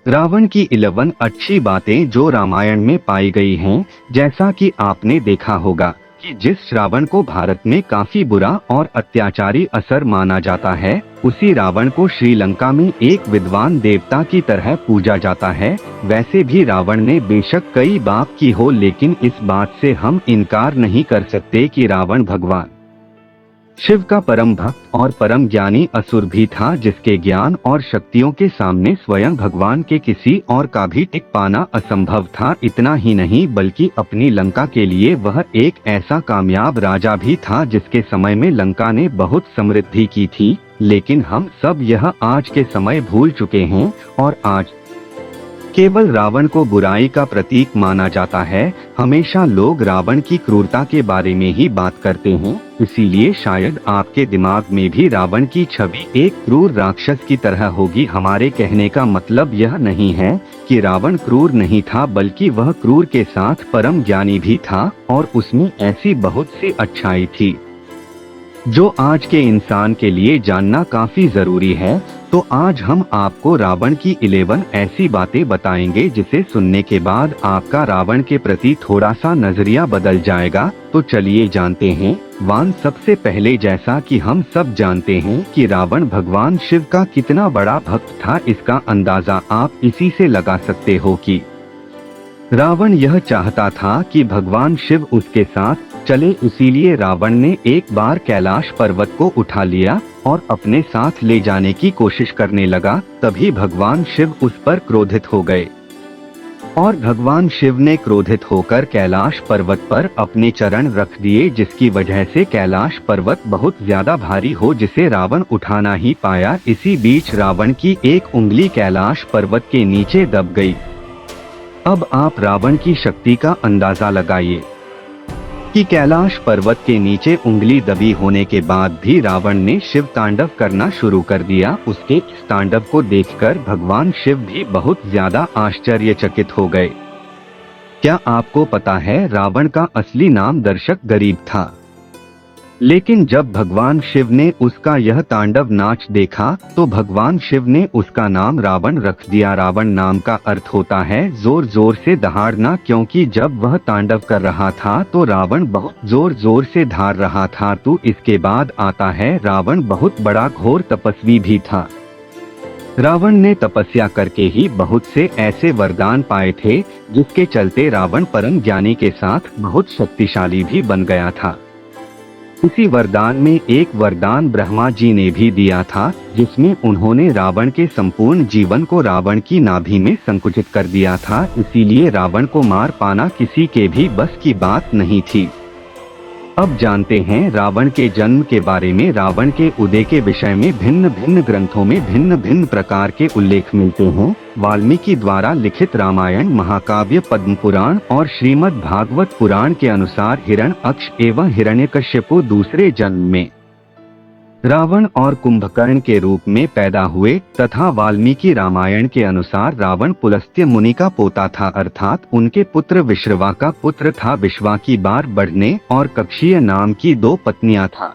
रावण की 11 अच्छी बातें जो रामायण में पाई गई हैं, जैसा कि आपने देखा होगा कि जिस रावण को भारत में काफी बुरा और अत्याचारी असर माना जाता है, उसी रावण को श्रीलंका में एक विद्वान देवता की तरह पूजा जाता है। वैसे भी रावण ने बेशक कई पाप की हो, लेकिन इस बात से हम इनकार नहीं कर सकते कि रावण भगवान शिव का परम भक्त और परम ज्ञानी असुर भी था, जिसके ज्ञान और शक्तियों के सामने स्वयं भगवान के किसी और का भी टिक पाना असंभव था। इतना ही नहीं बल्कि अपनी लंका के लिए वह एक ऐसा कामयाब राजा भी था जिसके समय में लंका ने बहुत समृद्धि की थी। लेकिन हम सब यह आज के समय भूल चुके हैं और आज केवल रावण को बुराई का प्रतीक माना जाता है। हमेशा लोग रावण की क्रूरता के बारे में ही बात करते हैं, इसीलिए शायद आपके दिमाग में भी रावण की छवि एक क्रूर राक्षस की तरह होगी। हमारे कहने का मतलब यह नहीं है कि रावण क्रूर नहीं था, बल्कि वह क्रूर के साथ परम ज्ञानी भी था और उसमें ऐसी बहुत सी अच्छाई थी जो आज के इंसान के लिए जानना काफी जरूरी है। तो आज हम आपको रावण की 11 ऐसी बातें बताएंगे जिसे सुनने के बाद आपका रावण के प्रति थोड़ा सा नजरिया बदल जाएगा। तो चलिए जानते हैं। सबसे पहले, जैसा कि हम सब जानते हैं कि रावण भगवान शिव का कितना बड़ा भक्त था, इसका अंदाजा आप इसी से लगा सकते हो कि रावण यह चाहता था कि भगवान शिव उसके साथ चले, इसीलिए रावण ने एक बार कैलाश पर्वत को उठा लिया और अपने साथ ले जाने की कोशिश करने लगा। तभी भगवान शिव उस पर क्रोधित हो गए और भगवान शिव ने क्रोधित होकर कैलाश पर्वत पर अपने चरण रख दिए, जिसकी वजह से कैलाश पर्वत बहुत ज्यादा भारी हो जिसे रावण उठा ना ही पाया। इसी बीच रावण की एक उंगली कैलाश पर्वत के नीचे दब गई। अब आप रावण की शक्ति का अंदाजा लगाइए कि कैलाश पर्वत के नीचे उंगली दबी होने के बाद भी रावण ने शिव तांडव करना शुरू कर दिया। उसके इस तांडव को देखकर भगवान शिव भी बहुत ज्यादा आश्चर्यचकित हो गए। क्या आपको पता है रावण का असली नाम दर्शक गरीब था, लेकिन जब भगवान शिव ने उसका यह तांडव नाच देखा तो भगवान शिव ने उसका नाम रावण रख दिया। रावण नाम का अर्थ होता है जोर जोर से दहाड़ना, क्योंकि जब वह तांडव कर रहा था तो रावण बहुत जोर जोर से दहाड़ रहा था। तो इसके बाद आता है रावण बहुत बड़ा घोर तपस्वी भी था। रावण ने तपस्या करके ही बहुत से ऐसे वरदान पाए थे जिसके चलते रावण परम ज्ञानी के साथ बहुत शक्तिशाली भी बन गया था। इसी वरदान में एक वरदान ब्रह्मा जी ने भी दिया था, जिसमें उन्होंने रावण के संपूर्ण जीवन को रावण की नाभि में संकुचित कर दिया था। इसीलिए रावण को मार पाना किसी के भी बस की बात नहीं थी। अब जानते हैं रावण के जन्म के बारे में। रावण के उदय के विषय में भिन्न भिन्न ग्रंथों में भिन्न भिन्न प्रकार के उल्लेख मिलते हैं। वाल्मीकि द्वारा लिखित रामायण, महाकाव्य, पद्म पुराण और श्रीमद् भागवत पुराण के अनुसार हिरण्यक्ष एवं हिरण्यकश्यपु दूसरे जन्म में रावण और कुंभकर्ण के रूप में पैदा हुए, तथा वाल्मीकि रामायण के अनुसार रावण पुलस्त्य मुनि का पोता था, अर्थात उनके पुत्र विश्रवा का पुत्र था। विश्वा की बार बढ़ने और कक्षीय नाम की 2 पत्नियां था।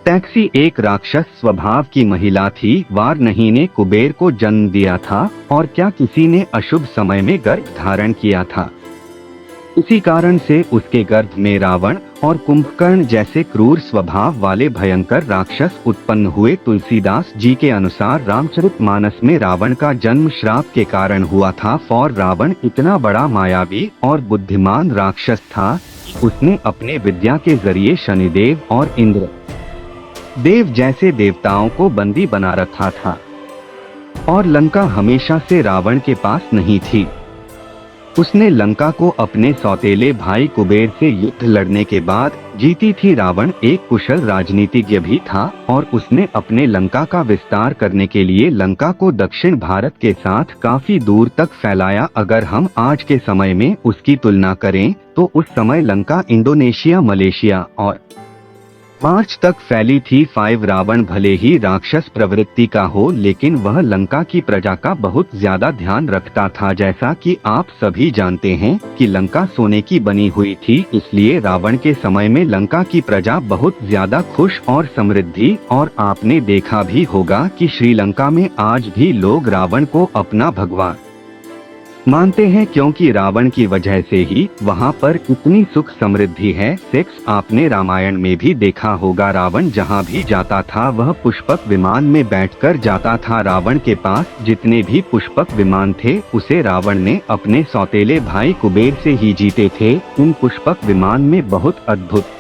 टैक्सी एक राक्षस स्वभाव की महिला थी। वारनही ने कुबेर को जन्म दिया था और क्या किसी ने अशुभ समय में गर्भ धारण किया था। इसी कारण से उसके गर्भ में रावण और कुंभकर्ण जैसे क्रूर स्वभाव वाले भयंकर राक्षस उत्पन्न हुए। तुलसीदास जी के अनुसार रामचरितमानस में रावण का जन्म श्राप के कारण हुआ था। और रावण इतना बड़ा मायावी और बुद्धिमान राक्षस था, उसने अपने विद्या के जरिए शनिदेव और इंद्र देव जैसे देवताओं को बंदी बना रखा था और लंका हमेशा से रावण के पास नहीं थी। उसने लंका को अपने सौतेले भाई कुबेर से युद्ध लड़ने के बाद जीती थी। रावण एक कुशल राजनीतिज्ञ भी था और उसने अपने लंका का विस्तार करने के लिए लंका को दक्षिण भारत के साथ काफी दूर तक फैलाया। अगर हम आज के समय में उसकी तुलना करें तो उस समय लंका इंडोनेशिया, मलेशिया और मार्च तक फैली थी 5। रावण भले ही राक्षस प्रवृत्ति का हो, लेकिन वह लंका की प्रजा का बहुत ज्यादा ध्यान रखता था। जैसा कि आप सभी जानते हैं कि लंका सोने की बनी हुई थी, इसलिए रावण के समय में लंका की प्रजा बहुत ज्यादा खुश और समृद्धि। और आपने देखा भी होगा कि श्रीलंका में आज भी लोग रावण को अपना भगवान मानते हैं, क्योंकि रावण की वजह से ही वहाँ पर इतनी सुख समृद्धि है। सेक्स आपने रामायण में भी देखा होगा, रावण जहाँ भी जाता था वह पुष्पक विमान में बैठकर जाता था। रावण के पास जितने भी पुष्पक विमान थे उसे रावण ने अपने सौतेले भाई कुबेर से ही जीते थे। उन पुष्पक विमान में बहुत अद्भुत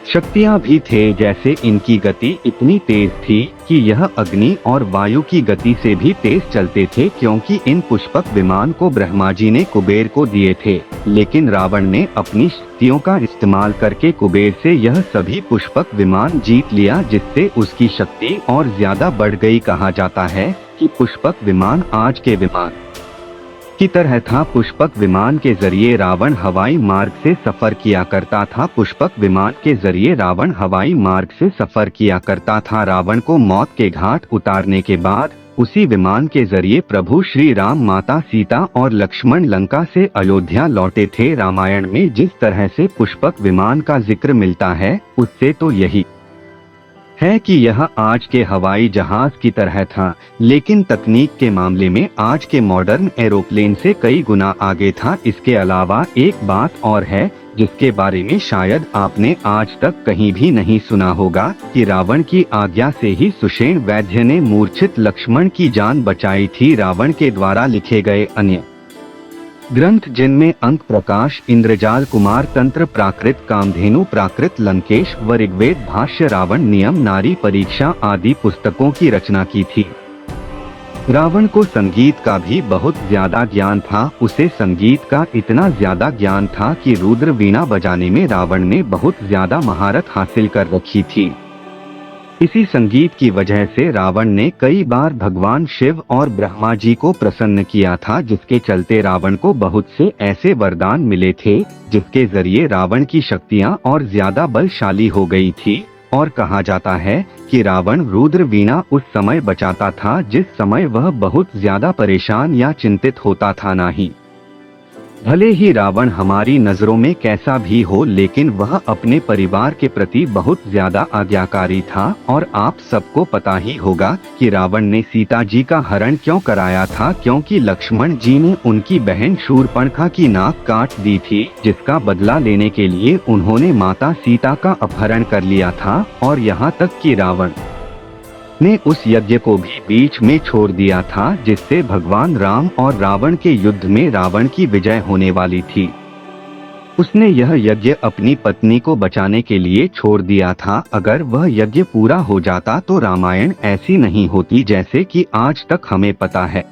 शक्तियां भी थे, जैसे इनकी गति इतनी तेज थी कि यह अग्नि और वायु की गति से भी तेज चलते थे, क्योंकि इन पुष्पक विमान को ब्रह्मा जी ने कुबेर को दिए थे। लेकिन रावण ने अपनी शक्तियों का इस्तेमाल करके कुबेर से यह सभी पुष्पक विमान जीत लिया, जिससे उसकी शक्ति और ज्यादा बढ़ गई। कहा जाता है कि पुष्पक विमान आज के विमान की तरह था। पुष्पक विमान के जरिए रावण हवाई मार्ग से सफर किया करता था। पुष्पक विमान के जरिए रावण हवाई मार्ग से सफर किया करता था। रावण को मौत के घाट उतारने के बाद उसी विमान के जरिए प्रभु श्री राम, माता सीता और लक्ष्मण लंका से अयोध्या लौटे थे। रामायण में जिस तरह से पुष्पक विमान का जिक्र मिलता है, उससे तो यही है कि यह आज के हवाई जहाज की तरह था, लेकिन तकनीक के मामले में आज के मॉडर्न एरोप्लेन से कई गुना आगे था। इसके अलावा एक बात और है जिसके बारे में शायद आपने आज तक कहीं भी नहीं सुना होगा कि रावण की आज्ञा से ही सुषेण वैद्य ने मूर्छित लक्ष्मण की जान बचाई थी। रावण के द्वारा लिखे गए अन्य ग्रंथ, जिनमें अंक प्रकाश, इंद्रजाल कुमार, तंत्र प्राकृत, कामधेनु प्राकृत, लंकेश व ऋग्वेद भाष्य, रावण नियम, नारी परीक्षा आदि पुस्तकों की रचना की थी। रावण को संगीत का भी बहुत ज्यादा ज्ञान था। उसे संगीत का इतना ज्यादा ज्ञान था कि रुद्र वीणा बजाने में रावण ने बहुत ज्यादा महारत हासिल कर रखी थी। इसी संगीत की वजह से रावण ने कई बार भगवान शिव और ब्रह्मा जी को प्रसन्न किया था, जिसके चलते रावण को बहुत से ऐसे वरदान मिले थे जिसके जरिए रावण की शक्तियां और ज्यादा बलशाली हो गई थी। और कहा जाता है कि रावण रुद्र वीणा उस समय बचाता था जिस समय वह बहुत ज्यादा परेशान या चिंतित होता था। नहीं, भले ही रावण हमारी नजरों में कैसा भी हो, लेकिन वह अपने परिवार के प्रति बहुत ज्यादा आज्ञाकारी था। और आप सबको पता ही होगा कि रावण ने सीता जी का हरण क्यों कराया था, क्योंकि लक्ष्मण जी ने उनकी बहन शूर्पणखा की नाक काट दी थी, जिसका बदला लेने के लिए उन्होंने माता सीता का अपहरण कर लिया था। और यहाँ तक कि रावण ने उस यज्ञ को भी बीच में छोड़ दिया था, जिससे भगवान राम और रावण के युद्ध में रावण की विजय होने वाली थी। उसने यह यज्ञ अपनी पत्नी को बचाने के लिए छोड़ दिया था। अगर वह यज्ञ पूरा हो जाता तो रामायण ऐसी नहीं होती जैसे कि आज तक हमें पता है।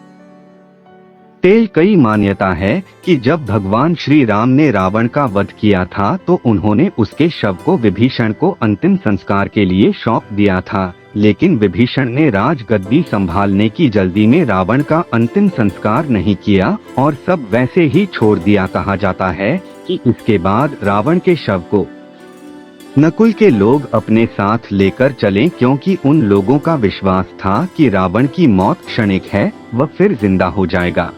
कई मान्यता है कि जब भगवान श्री राम ने रावण का वध किया था तो उन्होंने उसके शव को विभीषण को अंतिम संस्कार के लिए सौंप दिया था, लेकिन विभीषण ने राजगद्दी संभालने की जल्दी में रावण का अंतिम संस्कार नहीं किया और सब वैसे ही छोड़ दिया। कहा जाता है कि इसके बाद रावण के शव को नकुल के लोग अपने साथ लेकर चले, क्योंकि उन लोगों का विश्वास था कि रावण की मौत क्षणिक है, वह फिर जिंदा हो जाएगा।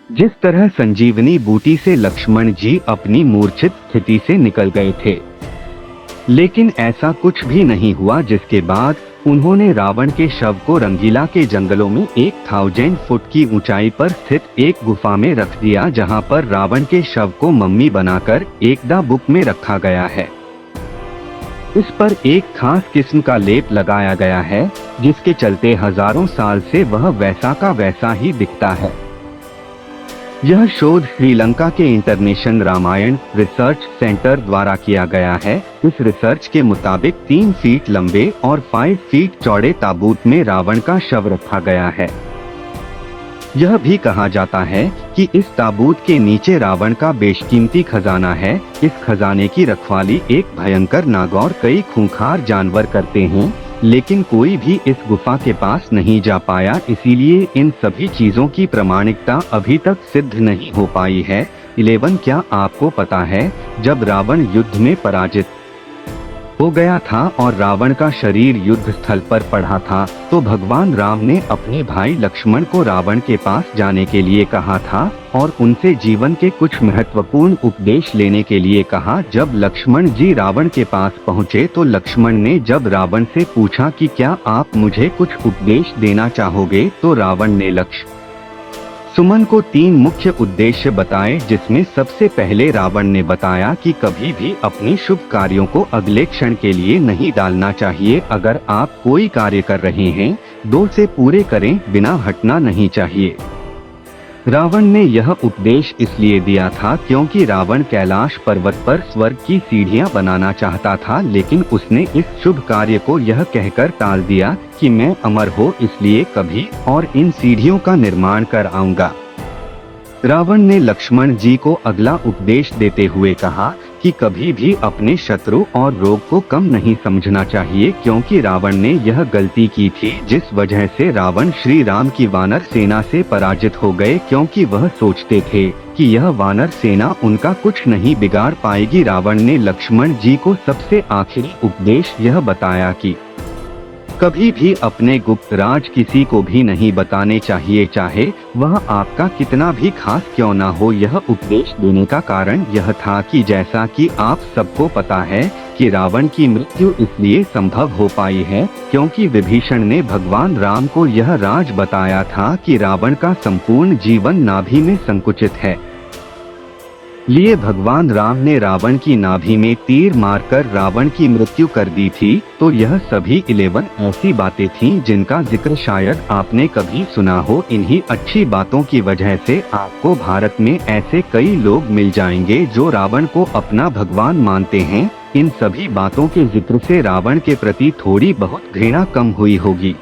जिस तरह संजीवनी बूटी से लक्ष्मण जी अपनी मूर्छित स्थिति से निकल गए थे, लेकिन ऐसा कुछ भी नहीं हुआ। जिसके बाद उन्होंने रावण के शव को रंगीला के जंगलों में 1000 फुट की ऊंचाई पर स्थित एक गुफा में रख दिया, जहां पर रावण के शव को मम्मी बनाकर एकदा बुक में रखा गया है। इस पर एक खास किस्म का लेप लगाया गया है, जिसके चलते हजारों साल से वह वैसा का वैसा ही दिखता है। यह शोध श्रीलंका के इंटरनेशनल रामायण रिसर्च सेंटर द्वारा किया गया है। इस रिसर्च के मुताबिक 3 फीट लंबे और 5 फीट चौड़े ताबूत में रावण का शव रखा गया है। यह भी कहा जाता है कि इस ताबूत के नीचे रावण का बेशकीमती खजाना है। इस खजाने की रखवाली एक भयंकर नागौर कई खूंखार जानवर करते हैं, लेकिन कोई भी इस गुफा के पास नहीं जा पाया। इसीलिए इन सभी चीजों की प्रामाणिकता अभी तक सिद्ध नहीं हो पाई है। 11 क्या आपको पता है जब रावण युद्ध में पराजित हो गया था और रावण का शरीर युद्ध स्थल पर पड़ा था, तो भगवान राम ने अपने भाई लक्ष्मण को रावण के पास जाने के लिए कहा था और उनसे जीवन के कुछ महत्वपूर्ण उपदेश लेने के लिए कहा। जब लक्ष्मण जी रावण के पास पहुँचे तो लक्ष्मण ने जब रावण से पूछा कि क्या आप मुझे कुछ उपदेश देना चाहोगे, तो रावण ने सुमन को 3 मुख्य उद्देश्य बताए, जिसमें सबसे पहले रावण ने बताया कि कभी भी अपने शुभ कार्यों को अगले क्षण के लिए नहीं डालना चाहिए। अगर आप कोई कार्य कर रहे हैं, 2 से पूरे करें, बिना हटना नहीं चाहिए। रावण ने यह उपदेश इसलिए दिया था क्योंकि रावण कैलाश पर्वत पर स्वर्ग की सीढ़ियां बनाना चाहता था, लेकिन उसने इस शुभ कार्य को यह कहकर टाल दिया कि मैं अमर हो इसलिए कभी और इन सीढ़ियों का निर्माण कर आऊंगा। रावण ने लक्ष्मण जी को अगला उपदेश देते हुए कहा कि कभी भी अपने शत्रु और रोग को कम नहीं समझना चाहिए, क्योंकि रावण ने यह गलती की थी जिस वजह से रावण श्री राम की वानर सेना से पराजित हो गए, क्योंकि वह सोचते थे कि यह वानर सेना उनका कुछ नहीं बिगाड़ पाएगी। रावण ने लक्ष्मण जी को सबसे आखिरी उपदेश यह बताया कि कभी भी अपने गुप्त राज किसी को भी नहीं बताने चाहिए, चाहे वह आपका कितना भी खास क्यों ना हो। यह उपदेश देने का कारण यह था कि जैसा कि आप सबको पता है कि रावण की मृत्यु इसलिए संभव हो पाई है क्योंकि विभीषण ने भगवान राम को यह राज बताया था कि रावण का संपूर्ण जीवन नाभि में संकुचित है। लिए भगवान राम ने रावण की नाभि में तीर मारकर रावण की मृत्यु कर दी थी। तो यह सभी 11 ऐसी बातें थीं जिनका जिक्र शायद आपने कभी सुना हो। इन्हीं अच्छी बातों की वजह से आपको भारत में ऐसे कई लोग मिल जाएंगे जो रावण को अपना भगवान मानते हैं। इन सभी बातों के जिक्र से रावण के प्रति थोड़ी बहुत घृणा कम हुई होगी।